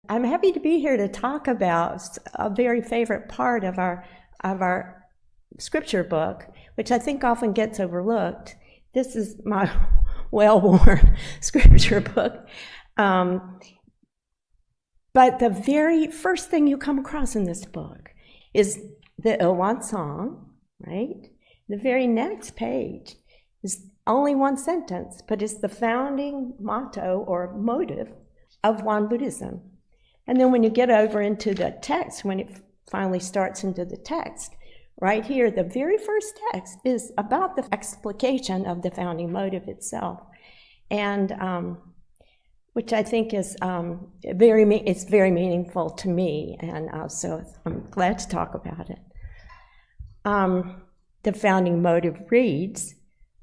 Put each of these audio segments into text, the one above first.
I'm happy to be here to talk about a very favorite part of our scripture book, which I think often gets overlooked. This is my well-worn scripture book. But the very first thing you come across in this book is the Ilwan song, right? The very next page is only one sentence, but it's the founding motto or motive of Hwan Buddhism. And then when you get over into the text, when it finally starts into the text, right here, the very first text is about the explication of the founding motive itself. And which I think is very meaningful to me, and so I'm glad to talk about it. The founding motive reads,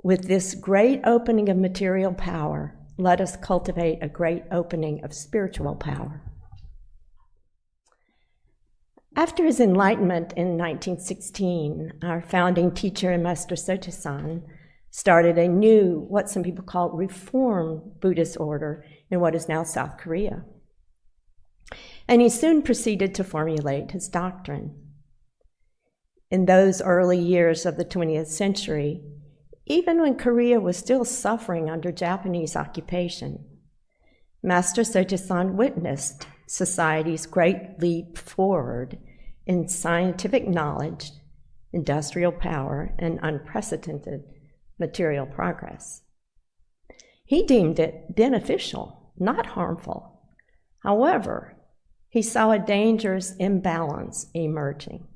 "With this great opening of material power, let us cultivate a great opening of spiritual power." After his enlightenment in 1916, our founding teacher and Master Sotaesan started a new, what some people call Reform Buddhist order in what is now South Korea. And he soon proceeded to formulate his doctrine. In those early years of the 20th century, even when Korea was still suffering under Japanese occupation, Master Sotaesan witnessed society's great leap forward in scientific knowledge, industrial power, and unprecedented material progress. He deemed it beneficial, not harmful. However, he saw a dangerous imbalance emerging.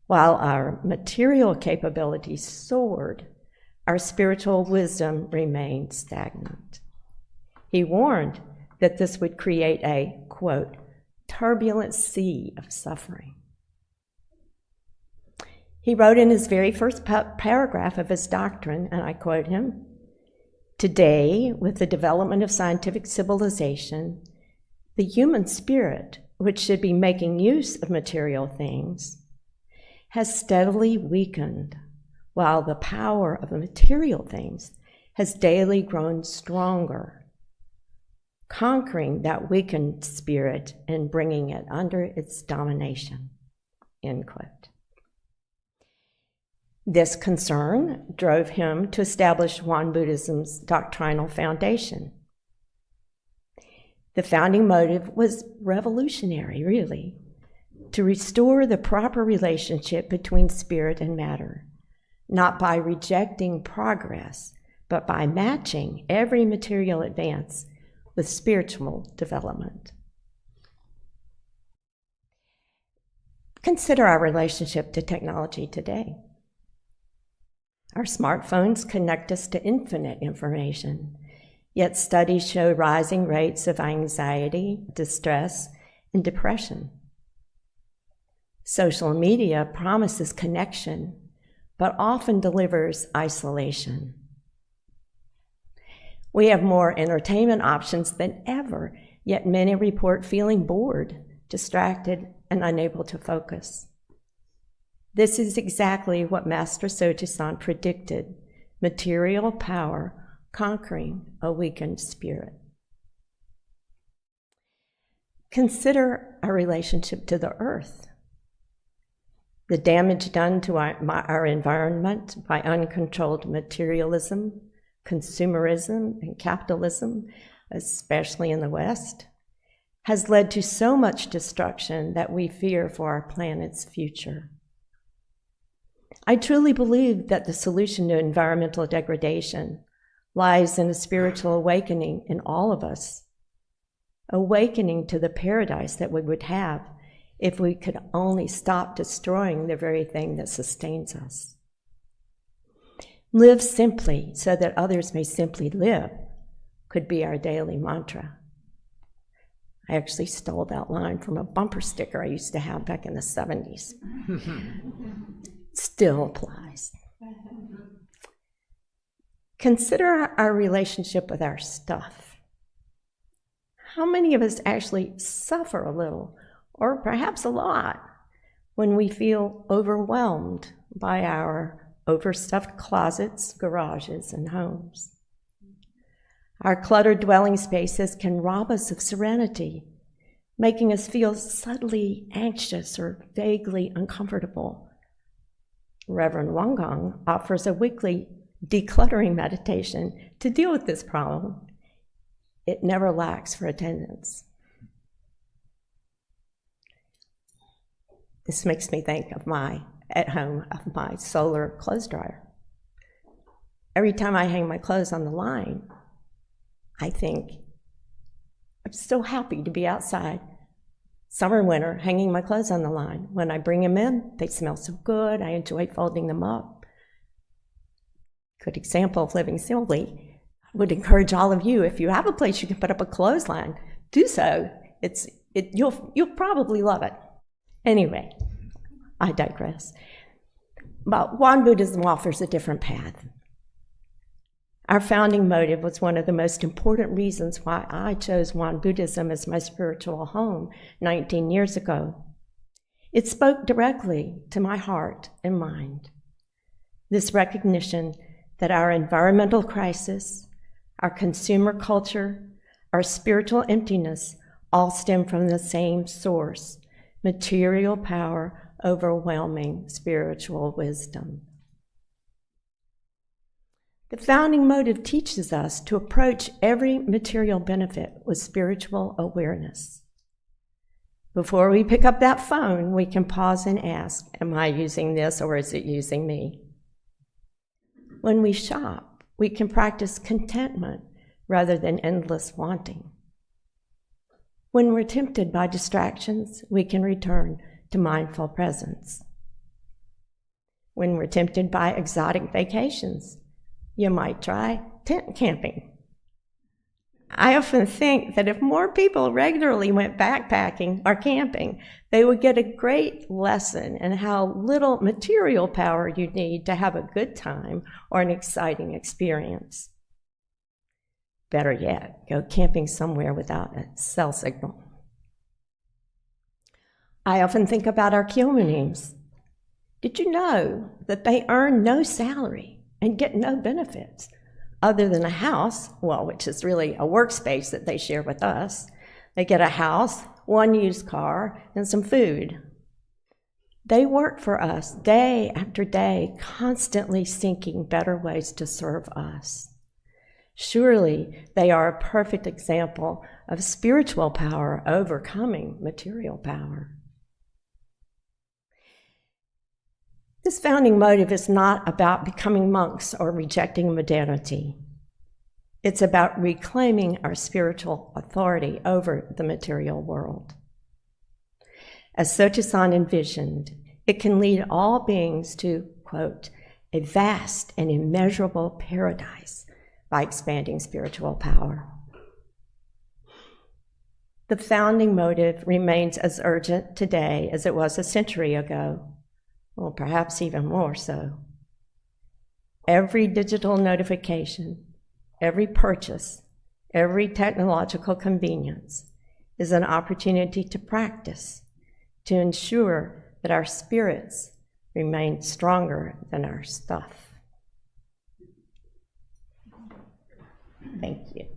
While our material capabilities soared, our spiritual wisdom remained stagnant. He warned that this would create a, quote, turbulent sea of suffering. He wrote in his very first paragraph of his doctrine, and I quote him, "Today, with the development of scientific civilization, the human spirit, which should be making use of material things, has steadily weakened, while the power of the material things has daily grown stronger, conquering that weakened spirit and bringing it under its domination," end quote. This concern drove him to establish Hwan Buddhism's doctrinal foundation. The founding motive was revolutionary, really, to restore the proper relationship between spirit and matter, not by rejecting progress, but by matching every material advance with spiritual development. Consider our relationship to technology today. Our smartphones connect us to infinite information, yet studies show rising rates of anxiety, distress, and depression. Social media promises connection, but often delivers isolation. We have more entertainment options than ever, yet many report feeling bored, distracted, and unable to focus. This is exactly what Master Sotaesan predicted, material power conquering a weakened spirit. Consider our relationship to the earth. The damage done to our environment by uncontrolled materialism, consumerism, and capitalism, especially in the West, has led to so much destruction that we fear for our planet's future. I truly believe that the solution to environmental degradation lies in a spiritual awakening in all of us, awakening to the paradise that we would have if we could only stop destroying the very thing that sustains us. Live simply so that others may simply live could be our daily mantra. I actually stole that line from a bumper sticker I used to have back in the 70s. Still applies. Consider our relationship with our stuff. How many of us actually suffer a little, or perhaps a lot, when we feel overwhelmed by our overstuffed closets, garages, and homes. Our cluttered dwelling spaces can rob us of serenity, making us feel subtly anxious or vaguely uncomfortable. Reverend Wangang offers a weekly decluttering meditation to deal with this problem. It never lacks for attendance. This makes me think of my solar clothes dryer. Every time I hang my clothes on the line, I think, I'm so happy to be outside, summer and winter, hanging my clothes on the line. When I bring them in, they smell so good. I enjoy folding them up. Good example of living simply. I would encourage all of you, if you have a place you can put up a clothesline, do so. You'll probably love it. Anyway, I digress. But Won Buddhism offers a different path. Our founding motive was one of the most important reasons why I chose Won Buddhism as my spiritual home 19 years ago. It spoke directly to my heart and mind. This recognition that our environmental crisis, our consumer culture, our spiritual emptiness all stem from the same source, material power overwhelming spiritual wisdom. The founding motive teaches us to approach every material benefit with spiritual awareness. Before we pick up that phone, we can pause and ask, am I using this or is it using me? When we shop, we can practice contentment rather than endless wanting. When we're tempted by distractions, we can return to mindful presence. When we're tempted by exotic vacations, you might try tent camping. I often think that if more people regularly went backpacking or camping, they would get a great lesson in how little material power you need to have a good time or an exciting experience. Better yet, go camping somewhere without a cell signal. I often think about our Kyomunims. Did you know that they earn no salary and get no benefits other than a house, which is really a workspace that they share with us? They get a house, one used car, and some food. They work for us day after day, constantly seeking better ways to serve us. Surely they are a perfect example of spiritual power overcoming material power. This founding motive is not about becoming monks or rejecting modernity. It's about reclaiming our spiritual authority over the material world. As Sochi-san envisioned, it can lead all beings to, quote, a vast and immeasurable paradise by expanding spiritual power. The founding motive remains as urgent today as it was a century ago. Well, perhaps even more so. Every digital notification, every purchase, every technological convenience is an opportunity to practice, to ensure that our spirits remain stronger than our stuff. Thank you.